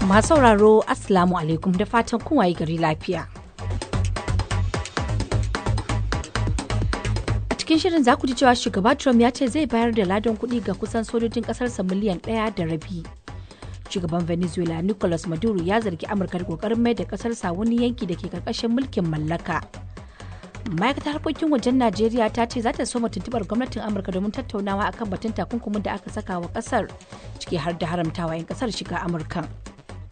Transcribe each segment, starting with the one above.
Masu sauraro Assalamu alaikum da fatan kun waye gari lafiya. A cikin shirin za ku ji cewa shugaba Trump ya ce zai bayar da ladan kuɗi ga kusan sojojin ƙasarsa miliyan 1.5. Shugaban Venezuela Nicolas Maduro ya zargi Amurka da ƙoƙarin mai da ƙasarsa wani yanki da ke ƙarƙashin mulkin mallaka. Ma'aikatar harkokin wajen Najeriya ta ce za ta soma tuntuɓar gwamnatin Amurka domin tattaunawa akan batun takunkumin da aka saka wa ƙasar, ciki har da haramtawa 'yan ƙasar shiga Amurka.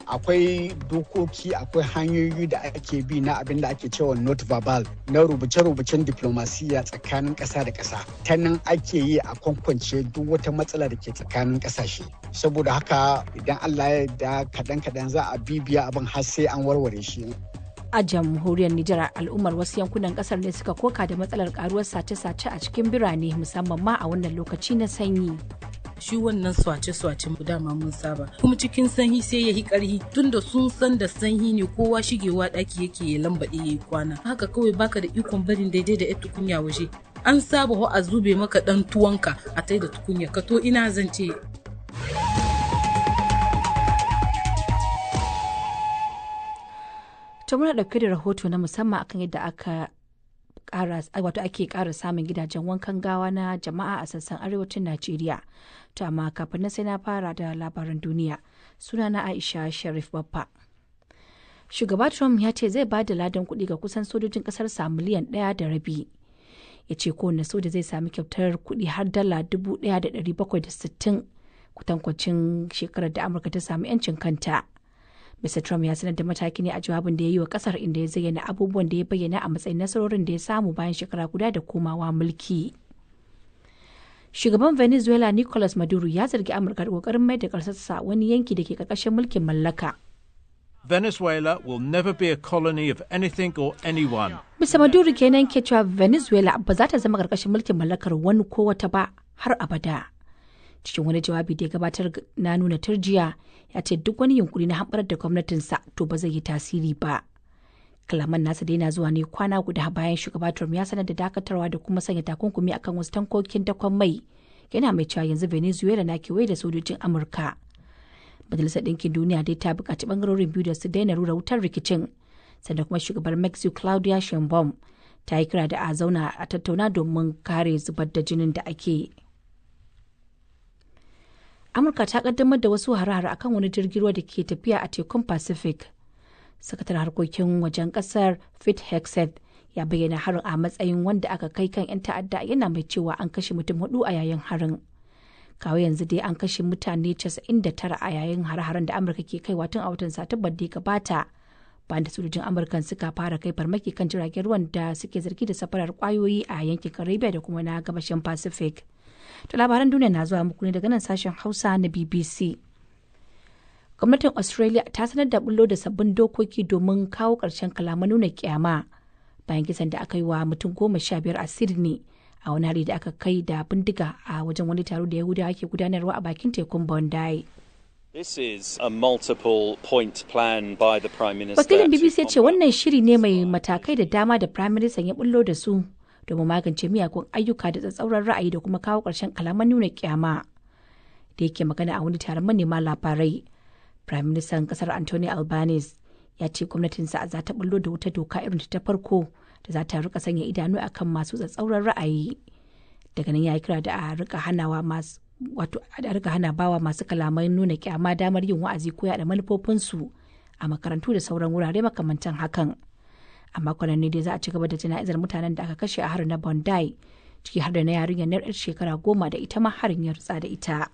Akwai dokoki, akwai hanyoyi da ake bi na abin da ake cewa not verbal na rubuce-rubucen diplomasiya tsakanin ƙasa da ƙasa. Ta nan ake yi a kwankwance duk wata matsala da ke tsakanin ƙasashe. Saboda haka idan Allah ya yarda kaɗan-kaɗan za a bibiya abin har sai an warware shi. A jamhuriyar Nijar, al'ummar wasu yankunan kasar ne suka koka da matsalar karuwar sace-sace a cikin birane, musamman ma a wannan lokaci na sanyi. Shi wannan swace-swace dama mun saba, kuma cikin sanyi sai ya yi karhi tunda sun san da sanyi ne kowa shigewa daki yake ya lambaɗe ya yi kwana. Haka kawai baka da ikon barin daidai da 'yar tukunya waje. An saba a zube maka dan tuwanka a tai da tukunya ka to ina zance. To muna ɗauke da rahoto na musamman akan yadda ake ƙara samun gidajen wankan gawa na jama'a a sassan arewacin Najeriya. To amma kafin na sai na fara da labaran duniya. Suna na Aisha Sharif Baffa. Shugaba Trump ya ce zai ba da ladan kuɗi ga kusan sojojin ƙasarsa miliyan 1.5. Ya ce kowane soja zai sami kyautar kuɗi har dala 1,760 kutankwacin shekarar da Amurka ta sami 'yancin kanta. Mr. Trump ya sanar da mataki ne a jawabin da ya yi wa kasar, inda ya zayyana abubuwan da ya bayyana a matsayin nasarorin da ya samu bayan shekara guda da komawa mulki. Shugaban Venezuela Nicolas Maduro ya zargi Amurka da kokarin mai da ƙasarsa wani yanki da ke ƙarƙashin mulkin mallaka. Venezuela will never be a colony of anything or anyone. Mr. Maduro kenan ke cewa Venezuela ba za ta zama ƙarƙashin mulkin mallakar wani ko wata ba har abada. Cikin wani jawabi da ya gabatar na nuna turjiya, ya ce duk wani yunkuri na hamɓarar da gwamnatinsa to ba zai yi tasiri ba. Kalaman nasa da yana zuwa ne kwana guda bayan shugaba Trump ya sanar da dakatarwa da kuma sanya takunkumi akan wasu tankokin dakon mai, yana mai cewa yanzu Venezuela na kewaye da sojojin Amurka. Majalisar Ɗinkin Duniya dai ta buƙaci ɓangarorin biyu da su daina rura wutar rikicin, sannan kuma shugabar Mexico Claudia Sheinbaum ta yi kira da a zauna a tattauna domin kare zubar da jinin da ake. Amurka ta kaddamar da wasu hare-hare akan wani jirgin ruwa da ke tafiya a tekun Pacific. Sakatar harkokin wajen kasar Pete Hegseth ya bayyana harin a matsayin wanda aka kai kan 'yan ta'adda, yana mai cewa an kashe mutum 4 a yayin harin. Kawo yanzu dai an kashe mutane 99 a yayin hare-haren da Amurka ke kaiwa tun a watan Satumbar da ya gabata, bayan da sojojin Amurka suka fara kai farmaki kan jiragen ruwan da suke zargi da safarar kwayoyi a yankin Caribbean da kuma na gabashin Pacific. To labaran duniya na zuwa muku ne daga nan sashen Hausa na BBC. Gwamnatin Australia ta sanar da bullo da sabbin dokoki domin kawo ƙarshen kalaman nuna kyama bayan kisan da aka yi wa mutum 15 a Sydney a wani hari da aka kai da bindiga a wajen wani taro da Yahudawa ke gudanarwa a bakin tekun Bondi. This is a multiple point plan by the Prime Minister. Wakilin BBC ya ce wannan shiri ne mai matakai da dama da Prime Minister ya bullo da su domin magance miyagun ayyuka da tsatsauran ra'ayi da kuma kawo ƙarshen kalaman nuna kyama. Da yake magana a wani taron manema labarai, Prime Minister kasar Anthony Albanese ya ce gwamnatinsa za ta bullo da wata doka irin ta farko da za ta rika sanya idanu akan masu tsatsauran ra'ayi. Daga nan ya yi kira da a rika hana bawa masu kalaman nuna kyama damar yin wa'azi ko yaɗa manufofinsu a makarantu da sauran wurare makamantan hakan. A makonan ne dai za a ci gaba da jana'izar mutanen da aka kashe a harin na Bondi, ciki har da na yarinyar na 'yar shekara 10 da ita ma harin ya rutsa da ita.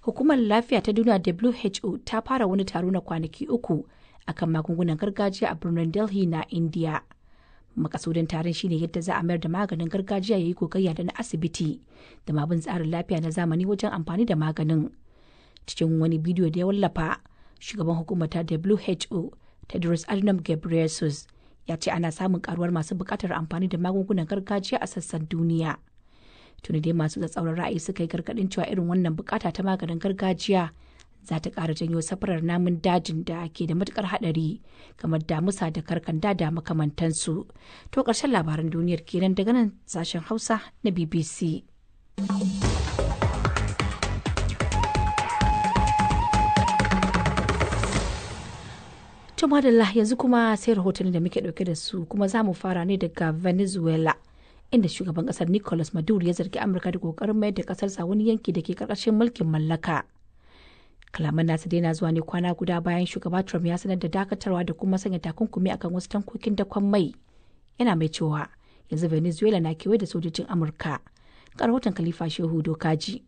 Hukumar Lafiya ta Duniya WHO ta fara wani taro na kwanaki 3 akan magungunan gargajiya a birnin Delhi na India. Makasudin taron shine yadda za a mayar da maganin gargajiya ya yi gogayya da na asibiti da ma bin tsarin lafiya na zamani wajen amfani da maganin. Cikin wani bidiyo da ya wallafa, shugaban hukumar ta WHO Tedros Adhanom Ghebreyesus ya ce ana samun karuwar masu bukatar amfani da magungunan gargajiya a sassan duniya. Tuni dai masu tsatsauran ra'ayi suka yi gargadin cewa irin wannan bukata ta maganin gargajiya za ta ƙara janyo safarar namun dajin da ke da matukar haɗari kamar damusa da karkanda da makamantansu. To ƙarshen labaran duniyar kenan daga nan sashen Hausa na BBC. To madalla yanzu kuma sai rahotanni da muke dauke da su kuma za mu fara ne daga Venezuela inda shugaban kasar Nicolas Maduro ya zargi Amurka da kokarin mayar da kasarsa wani yanki da ke karkashin mulkin mallaka. Kalaman nasa dai na zuwa ne kwana guda bayan shugaba Trump ya sanar da dakatarwa da kuma sanya takunkumi akan wasu tankokin dakon mai. Yana mai cewa yanzu Venezuela na kewaye da sojojin Amurka. Ga rahoton Khalifa Shehu Dokaji.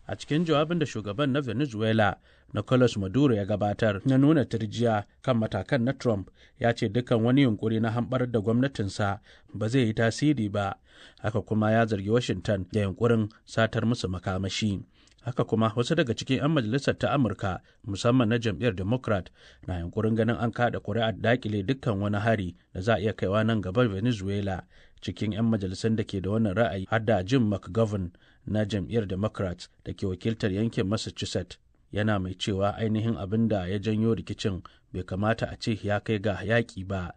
A cikin jawabin da shugaban na Venezuela Nicolas Maduro ya gabatar na nuna turjiya kan matakan na Trump, ya ce dukkan wani yunkuri na hamɓarar da gwamnatinsa ba zai yi tasiri ba. Haka kuma ya zargi Washington da yunkurin satar musu makamashi. Haka kuma wasu daga cikin 'yan majalisar ta Amurka musamman na jam'iyyar Democrat na yunkurin ganin an kada kuri'ar dakile dukkan wani hari da za a iya kaiwa nan gaban Venezuela. Cikin 'yan majalisun da ke da wannan ra'ayi har da Jim McGovern na jam'iyyar Democrats da ke wakiltar yankin Massachusetts, yana mai cewa ainihin abin da ya janyo rikicin bai kamata a ce ya kai ga yaƙi ba.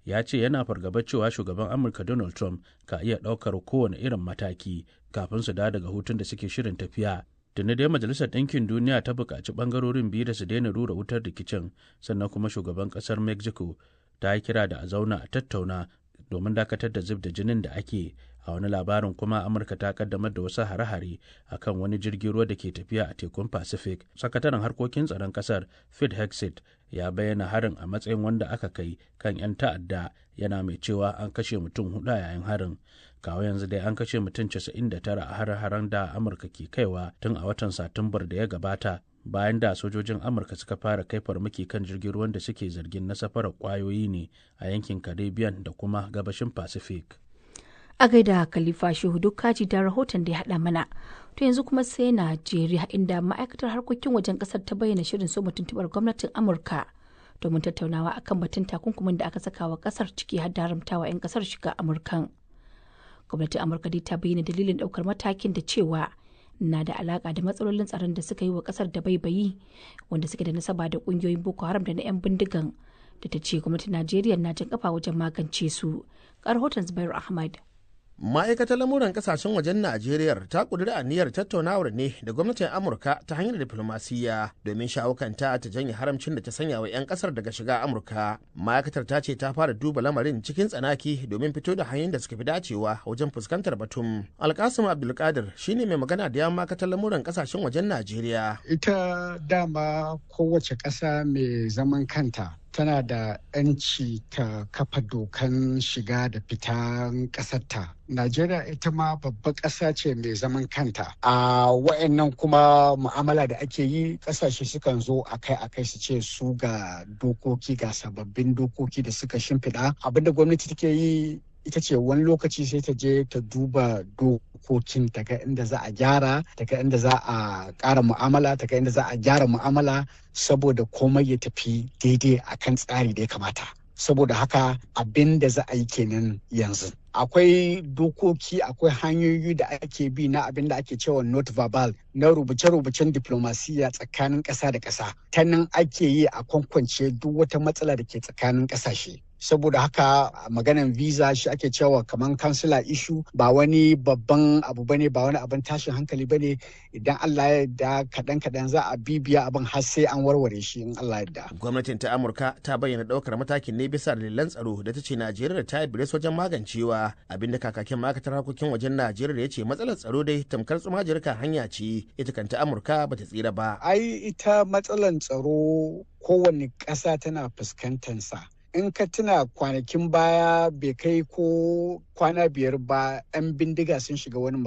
Ya ce yana fargaba cewa shugaban Amurka Donald Trump ka iya ɗaukar kowane irin mataki kafin su dawo daga hutun da suke shirin tafiya. Tuni dai Majalisar Ɗinkin Duniya ta buƙaci ɓangarorin biyu da su daina rura wutar rikicin, sannan kuma shugaban ƙasar Mexico ta yi kira da a zauna a tattauna domin dakatar da zub da jinin da ake. A wani labarin kuma Amurka ta kaddamar da wasu hare-hare a kan wani jirgin ruwa da ke tafiya a tekun Pacific. Sakataren harkokin tsaron ƙasar Pete Hegseth ya bayyana harin a matsayin wanda aka kai kan 'yan ta'adda, yana mai cewa an kashe mutum 4 yayin harin. Kawo yanzu dai an kashe mutum 99 a har-haren da Amurka ke kaiwa tun a watan Satumbar da ya gabata, bayan da sojojin Amurka suka fara kai farmaki kan jirgin ruwan da suke zargin na safarar kwayoyi ne a yankin Caribbean da kuma gabashin Pacific. A gaida Khalifa Shehu Dokaji da rahoton da ya haɗa mana. To yanzu kuma sai Najeriya inda ma'aikatar harkokin wajen ƙasar ta bayyana shirin so tuntuɓar gwamnatin Amurka domin tattaunawa akan batun takunkumin da aka saka wa ƙasar ciki har da haramtawa 'yan ƙasar shiga Amurkan. Gwamnatin Amurka dai ta bayyana dalilin ɗaukar matakin da cewa na da alaƙa da matsalolin tsaron da suka yi wa ƙasar da baibayi wanda suke da nasaba da ƙungiyoyin Boko Haram da na 'yan bindigan, da ta ce gwamnatin Najeriya na jan kafa wajen magance su. Ga rahoton Zubairu Ahmad. Ma'aikatar lamuran kasashen wajen Najeriya ta ƙudiri aniyar tattaunawar ne da gwamnatin Amurka ta hanyar diflomasiyya domin shawo kanta ta janye haramcin da ta sanya wa 'yan ƙasar daga shiga Amurka. Ma'aikatar ta ce ta fara duba lamarin cikin tsanaki domin fito da hanyoyin da suka fi dacewa wajen fuskantar batun. Alkasim Abdulkadir shine mai magana da yamma ma'aikatar lamuran kasashen wajen Najeriya. Ita dama kowace ƙasa mai zaman kanta tana da 'yanci ta kafa dokan shiga da fitan ƙasarta. Najeriya ita ma babbar ƙasa ce mai zaman kanta. A wa'annan kuma mu'amala da ake yi, ƙasashe sukan zo akai-akai su ce su ga dokoki, ga sababbin dokoki da suka shimfiɗa. Abinda gwamnati take yi ita ce wani lokaci sai ta je ta duba dokokin daga inda za a gyara, daga inda za a ƙara mu'amala, daga inda za a gyara mu'amala saboda komai ya tafi daidai akan tsari da ya kamata. Saboda haka abin da za a yi kenan yanzu. Akwai dokoki, akwai hanyoyi da ake bi na abin da ake cewa not verbal na rubuce-rubucen diplomasiya tsakanin ƙasa da ƙasa. Ta nan ake yi a kwankwance duk wata matsala da ke tsakanin ƙasashe. Saboda haka maganan visa shi ake cewa kamar consular issue ba wani babban abu bane, ba wani abin tashin hankali bane. Idan Allah ya yarda kaɗan za a bibiya abin har sai an warware shi in Allah ya yarda. Gwamnatin ta Amurka ta bayyana ɗaukar matakin ne bisa dalilan tsaro da ta ce Najeriya ta yi biris wajen magancewa, abinda kakakin ma'aikatar harkokin wajen Najeriya ya ce matsalar tsaro dai tamkar tsumajiyar kan hanya ce, ita kanta Amurka bata tsira ba. Ai ita matsalar tsaro kowane ƙasa tana fuskantarsa. In ka tuna kwanakin baya bai kai ko kwana 5 ba, 'yan bindiga sun shiga wani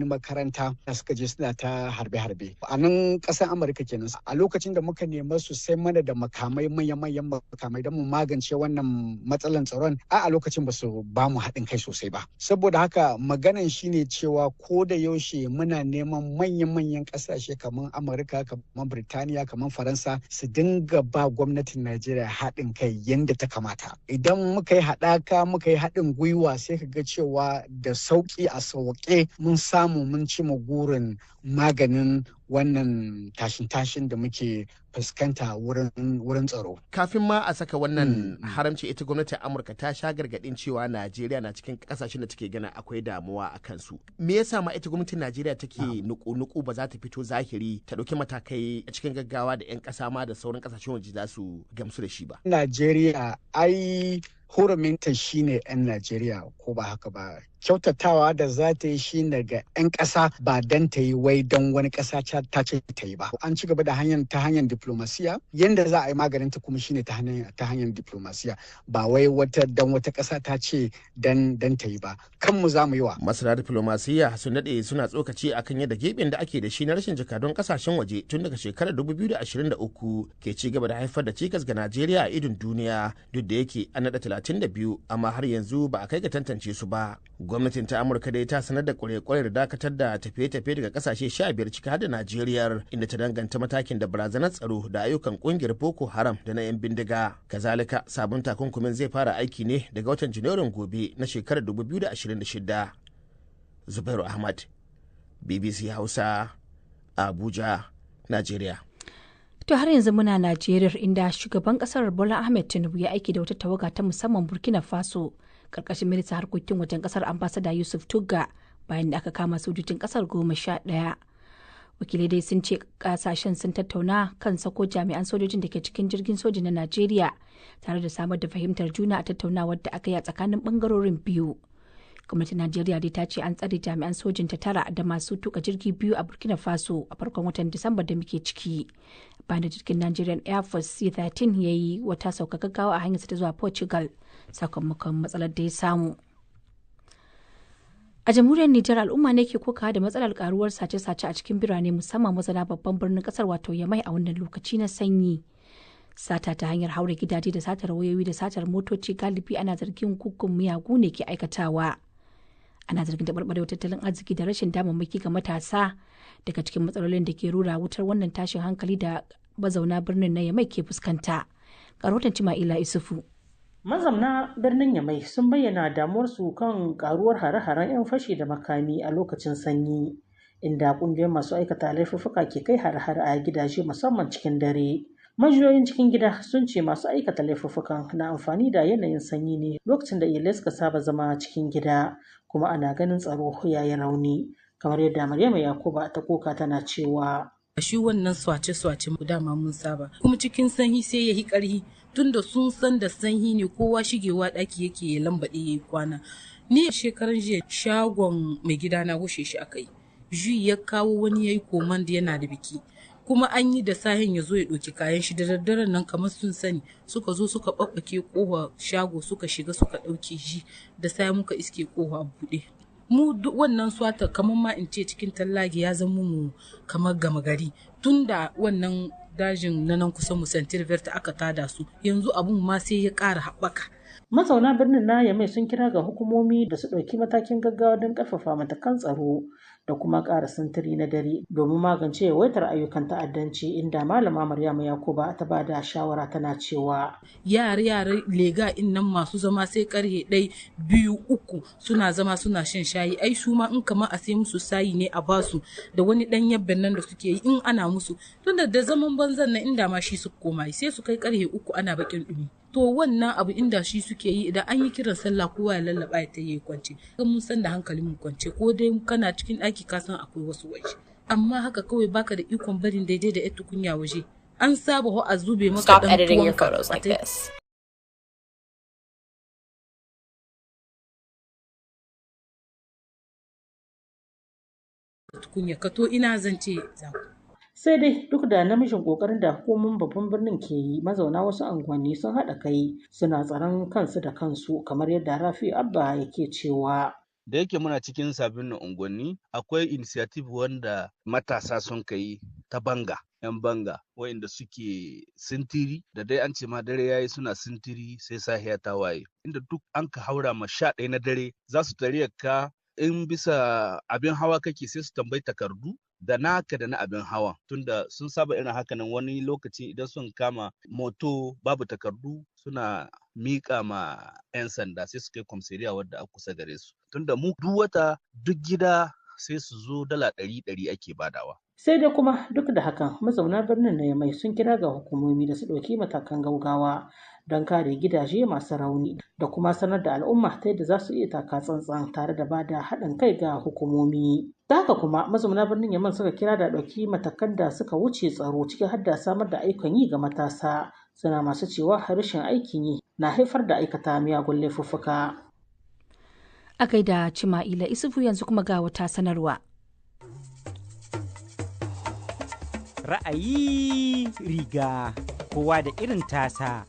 makaranta da suka je suna ta harbe-harbe a nan ƙasar Amurka kenan. A lokacin da muka nema su sai mana da makamai, manyan makamai don mu magance wannan matsalan tsaron, a lokacin ba su ba mu haɗin kai sosai ba. Saboda haka maganan shine cewa ko da yaushe muna neman manyan ƙasashe kamar Amurka, kamar Birtaniya, kamar Faransa su dinga ba gwamnatin Najeriya haɗin kai yadda ta kamata. Idan muka yi haɗaka, muka yi haɗin gwiwa, sai ka ga cewa da sauƙi a sauƙe mun samu mun cima gurin maganin wannan tashin da muke fuskanta wurin tsaro. Kafin ma a saka wannan haramci, ita gwamnatin Amurka ta sha gargadin cewa Najeriya na cikin kasashen da take gana akwai damuwa a kansu. Me yasa ma ita gwamnatin Najeriya take nuku ba za ta fito zahiri ta ɗauki matakai a cikin gaggawa da 'yan ƙasa ma da sauran ƙasashen waje za su gamsu da shi ba? Najeriya ai huruminta shine 'yan Najeriya, ko ba haka ba. Kyautatawa da za ta yi shi ga 'yan ƙasa, ba don ta yi wai don wani ƙasa ta ce ta yi ba. An ci gaba da ta hanyar diplomasiya, yadda za a yi maganin ta kuma shine ta hanyar diplomasiya, ba wai wata ƙasa ta ce don ta yi ba. Kanmu za mu yi wa. Masana diplomasiya sun daɗe suna tsokaci akan yadda gibin da ake da shi na rashin jakadun ƙasashen waje tun daga shekarar 2023 ke ci gaba da haifar da cikas ga Najeriya a idon duniya, duk da yake an naɗa 32 amma har yanzu ba a kai ga tantance su ba. Gwamnatin ta Amurka dai ta sanar da kwarekwarar dakatar da tafiye-tafiye daga kasashe 15 ciki har da Najeriya, inda ta danganta matakin da barazanar tsaro da ayyukan kungiyar Boko Haram da na 'yan bindiga. Kazalika sabon takunkumin zai fara aiki ne daga watan Janairun gobe na shekarar 2026. Zubairu Ahmad, BBC Hausa, Abuja, Najeriya. To har yanzu muna Najeriya, inda shugaban kasar Bola Ahmed Tinubu ya aiki da wata tawaga ta musamman Burkina Faso karkashin ministan harkokin wajen kasar ambasada Yusuf Tugga bayan da aka kama sojojin kasar 11. Wakilai dai sun ce kasashen sun tattauna kan sako jami'an sojojin da ke cikin jirgin soji na Najeriya tare da samar da fahimtar juna a tattaunawar da aka yi a tsakanin bangarorin biyu. Gwamnatin Najeriya dai ta ce an tsare jami'an sojin ta 9 da masu tuka jirgi 2 a Burkina Faso a farkon watan Disamba da muke ciki. Bayan da jirgin Nigerian Air Force C-13 ya yi wata sauka gaggawa a hanyarsa ta zuwa Portugal sakamakon matsalar da ya samu. A jamhuriyar Nijar, al'umma ne ke kokawa da matsalar karuwar sace-sace a cikin birane, musamman mazauna babban birnin kasar wato Yamai a wannan lokaci na sanyi. Sata ta hanyar haure gidaje da satar wayoyi da satar motoci galibi ana zargin guggun miyagu ne ke aikatawa. Ana zargin taɓarɓarewar tattalin arziki da rashin damammaki ga matasa daga cikin matsalolin da ke rura wutar wannan tashin hankali da mazauna birnin na Yamai ke fuskanta. Karotan Cima'ila Isufu. Mazauna birnin Yamai sun bayyana damuwarsu kan karuwar hare-haren 'yan fashi da makami a lokacin sanyi, inda ƙungiyar masu aikata laifuffuka ke kai hare-hare a gidaje musamman cikin dare. Majiyoyin cikin gida sun ce masu aikata laifuffukan na amfani da yanayin sanyi ne lokacin da iyalai suka saba zama cikin gida, kuma ana ganin tsaro yayi rauni, kamar yadda Maryama Yakuba ta koka tana cewa. Shi wannan swace-swace dama mun saba, kuma cikin sanyi sai ya yi ƙarhi, tunda sun san da sanyi ne kowa shigewa ɗaki yake ya lambaɗe ya yi kwana. Ni shekaran jiya shagon mai gida na gushe shi aka yi, ya kawo wani ya yi komanda yana da biki, kuma an yi da sahin ya zo ya ɗauki kayan shi da daddaren nan kamar sun sani suka zo suka ɓaɓɓake ƙofa shago suka shiga suka ɗauke shi da sai muka iske ƙofa buɗe. Mu wannan swata kamar ma in ce cikin tallage ya zama mu kamar gama gari, tunda wannan dajin na nan kusa musantir verta aka tada su, yanzu abun ma sai ya ƙara haɓaka. Mazauna birnin na Yamai sun kira ga hukumomi da su ɗauki matakin gaggawa don ƙarfafa matakan tsaro da kuma ƙara sintiri na dare domin magance yawaitar ayyukan ta'addanci, inda malama Maryama Yakuba ta ba da shawara tana cewa yare lega in nan masu zama sai karhe 1, 2, 3 suna zama suna shan shayi, ai su ma in kama a sai musu sayi ne a basu da wani ɗan yabben nan da suke yi in ana musu, tunda da zaman banzan nan inda ma shi su koma sai su kai karhe 3 ana bakin ɗumi. To wannan abu inda shi suke yi idan an yi kiran sallah kowa ya lallaba ya ta yi kwance. Mun san da hankalin mu kwance, ko dai kana cikin ɗaki ka san akwai wasu waje. Amma haka kawai baka da ikon barin daidai da ƴar tukunya waje. An saba ho a zube maka dan tuwon tukunya ka to ina zance za ku. Sai dai duk da namijin kokarin da hukumomin babban birnin ke yi, mazauna wasu unguwanni sun haɗa kai suna tsaron kansu da kansu, kamar yadda Rafi Abba yake cewa. Da yake muna cikin sabbin unguwanni akwai initiative wanda matasa sun kai ta banga, 'yan banga wa'inda suke sintiri da dai an ce ma dare yayi suna sintiri sai sahiya ta waye, inda duk an ka haura ma 11 na dare za su tare ka in bisa abin hawa kake sai su tambayi takardu da naka da na abin hawa, tunda sun saba irin hakanan wani lokaci idan sun kama moto babu takardu suna miƙa ma 'yan sanda sai su kai kwamsariya wadda a kusa gare su, tunda mu duk wata duk gida sai su zo $100 ake badawa. Sai dai kuma duk da hakan mazauna birnin na Yamai sun kira ga hukumomi da su ɗauki matakan gaugawa don kare gidaje masu rauni da kuma sanar da al'umma ta yadda za su iya taka tsantsan tare da ba da haɗin kai ga hukumomi. Da haka kuma mazauna birnin Yaman suka kira da ɗauki matakan da suka wuce tsaro ciki har da samar da ayyukan yi ga matasa, suna masu cewa rashin aikin yi na haifar da aikata miyagun laifuffuka. A gaida Cima'ila Isufu, yanzu kuma ga wata sanarwa. Ra'ayi riga kowa da irin tasa.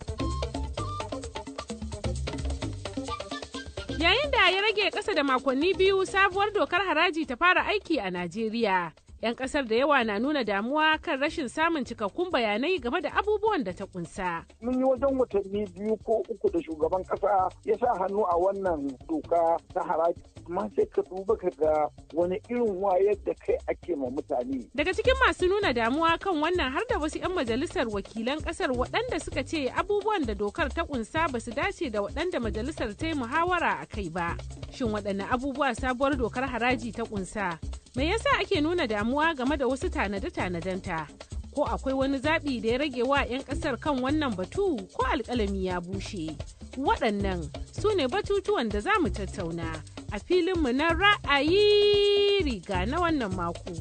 Yayin da ya rage ƙasa da makonni biyu sabuwar dokar haraji ta fara aiki a Najeriya, 'yan ƙasar da yawa na nuna damuwa kan rashin samun cikakkun bayanai game da abubuwan da ta kunsa. Mun yi wajen watanni 2 ko 3 da shugaban ƙasa ya sa hannu a wannan doka ta haraji. Amma sai ka duba ka ga wani irin wayar da kai ake ma mutane. Daga cikin masu nuna damuwa kan wannan har da wasu 'yan majalisar wakilan ƙasar waɗanda suka ce abubuwan da dokar ta kunsa ba su dace da waɗanda majalisar ta yi muhawara a kai ba. Shin waɗanne abubuwa sabuwar dokar haraji ta kunsa? Me yasa ake nuna damuwa game da wasu tanade-tanadenta? Ko akwai wani zaɓi da ya rage wa 'yan ƙasar kan wannan batu ko alƙalami ya bushe? Waɗannan su ne batutuwan da za mu tattauna a filinmu na ra'ayi riga na wannan mako.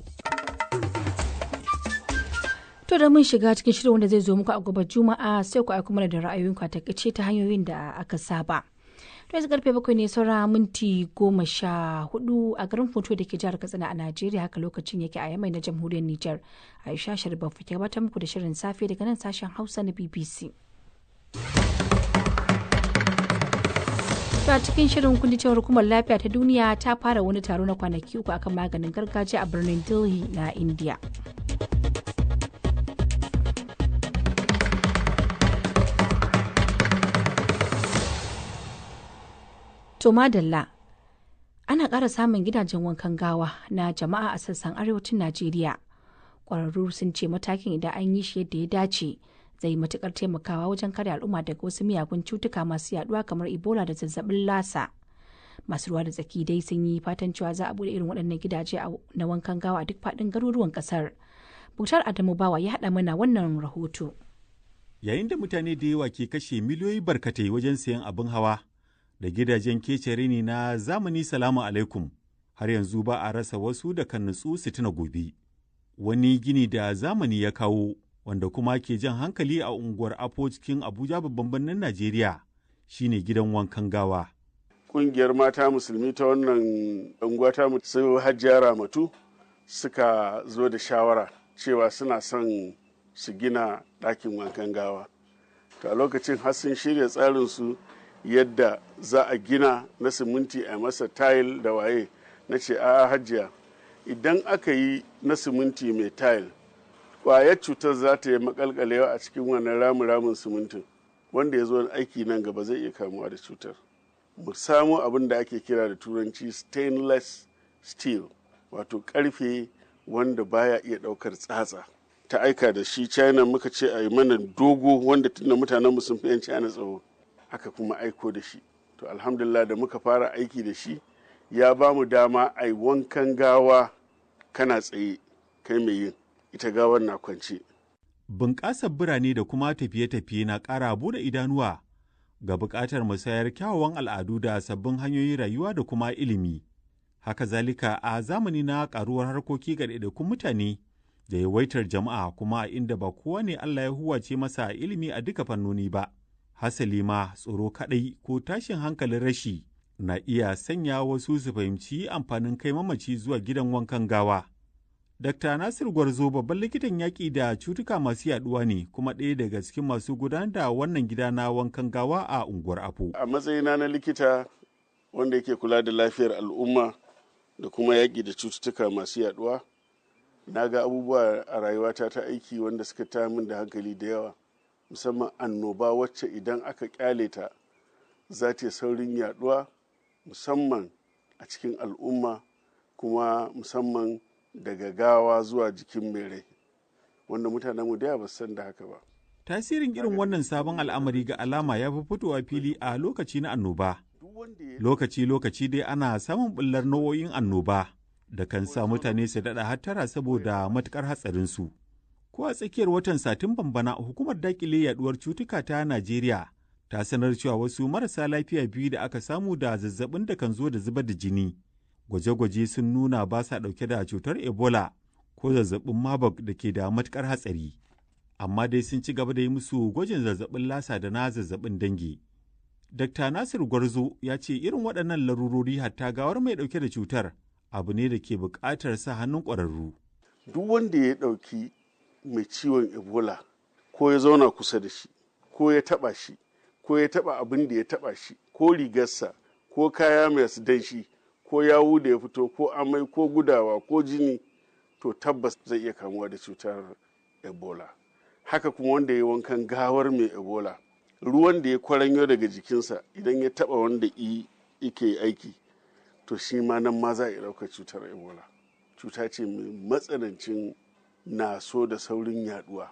To da mun shiga cikin shirin wanda zai zo muku a gobe Juma'a, sai ku aiko mana da ra'ayoyinku a takaice ta hanyoyin da aka saba. To yanzu karfe 7 ne saura minti 14 a garin Foto da ke jihar Katsina a Najeriya, haka lokacin yake a Yamai na Jamhuriyar Nijar. Aisha Sharif ke gabatar muku da shirin safe daga nan sashen Hausa na BBC. To a cikin shirin kun ji cewa hukumar lafiya ta duniya ta fara wani taro na kwanaki 3 akan maganin gargajiya a birnin Delhi na India. To madalla, ana ƙara samun gidajen wankan gawa na jama'a a sassan arewacin Najeriya. Ƙwararru sun ce matakin idan an yi shi yadda ya dace zai matuƙar taimakawa wajen kare al'umma daga wasu miyagun cutuka masu yaduwa kamar Ebola da zazzabin lasa. Masu ruwa da tsaki dai sun yi fatan cewa za a bude irin waɗannan gidaje na wankan gawa a duk faɗin garuruwan ƙasar. Buktar Adamu Bawa ya haɗa mana wannan rahoto. Yayin da mutane da yawa ke kashe miliyoyi barkatai wajen sayan abin hawa da gidajen kece rini na zamani salamu alaikum, har yanzu ba a rasa wasu da kan nutsu su tuna gobe. Wani gini da zamani ya kawo wanda kuma ke jan hankali a unguwar Afo cikin Abuja babban birnin Najeriya shine gidan wankan gawa. Ƙungiyar mata musulmi ta wannan unguwa ta su Hajjiya Ramatu suka zo da shawara cewa suna son su gina ɗakin wankan gawa. To a lokacin har sun shirya tsarinsu yadda za a gina na siminti a masa tayil da waye. Na ce a Hajjiya, idan aka yi na siminti mai tayil, ƙwayar cutar za ta yi makalkalewa a cikin wannan ramin simintin, wanda ya zo aiki nan gaba zai iya kamuwa da cutar. Mu samo abin da ake kira da turanci stainless steel, wato karfe wanda baya iya daukar tsatsa. Ta aika da shi China, muka ce a yi mana dogo wanda tunda mutanen mu sun fi yan China tsawo, aka kuma aiko da shi. To alhamdulillah da muka fara aiki da shi ya ba mu dama a yi wankan gawa kana tsaye kai mai yin, ita gawar na kwance. Bunƙasar birane da kuma tafiye-tafiye na ƙara bude idanuwa ga buƙatar musayar kyawawan al'adu da sabbin hanyoyin rayuwa da kuma ilimi. Haka zalika a zamani na ƙaruwar harkoki ga ɗaiɗaikun mutane da yawaitar jama'a kuma a inda ba kowa ne Allah ya huwace masa ilimi a duka fannoni ba. Hasali ma tsoro kaɗai ko tashin hankalin rashi na iya sanya wasu su fahimci amfanin kai mamaci zuwa gidan wankan gawa. Dr. Nasir Gwarzo babban likitan yaƙi da cutuka masu yaduwa ne kuma ɗaya daga cikin masu gudanar da wannan gida na wankan gawa a unguwar Afo. A matsayina na likita wanda yake kula da lafiyar al'umma da kuma yaƙi da cututtuka masu yaduwa, na ga abubuwa a rayuwata ta aiki wanda suka ta min da hankali da yawa, musamman annoba wacce idan aka ƙyale ta za ta saurin yaduwa musamman a cikin al'umma, kuma musamman daga gawa zuwa jikin mai rai, wanda mutanenmu da yawa ba san da haka ba. Tasirin irin wannan sabon al'amari ga alama ya fi fitowa fili a lokaci na annoba. Lokaci-lokaci dai ana samun ɓullar nau'o'in annoba da kan sa mutane su daɗa hattara saboda matuƙar hatsarinsu. Ko a tsakiyar watan Satumban bana, hukumar daƙile yaɗuwar cutuka ta Najeriya ta sanar cewa wasu marasa lafiya biyu da aka samu da zazzabin da kan zo da zubar da jini. Gwaje-gwaje sun nuna ba sa ɗauke da cutar Ebola ko zazzabin Marburg da ke da matuƙar hatsari. Amma dai sun ci gaba da yi musu gwajin zazzabin lasa da na zazzabin dangi. Dr. Nasir Gwarzo ya ce irin waɗannan larurori hatta gawar mai ɗauke da cutar abu ne da ke buƙatar sa hannun ƙwararru. Duk wanda ya ɗauki mai ciwon Ebola ko ya zauna kusa da shi ko ya taɓa shi ko ya taɓa abin da ya taɓa shi ko rigarsa ko kaya masu danshi ko yawu da ya fito ko amai ko gudawa ko jini, to tabbas zai iya kamuwa da cutar Ebola. Haka kuma wanda ya wankan gawar mai Ebola, ruwan da ya kwaranyo daga jikinsa idan ya taɓa wanda yake aiki, to shi ma nan ma za a iya ɗaukar cutar Ebola. Cuta ce mai matsanancin naso da saurin yaduwa.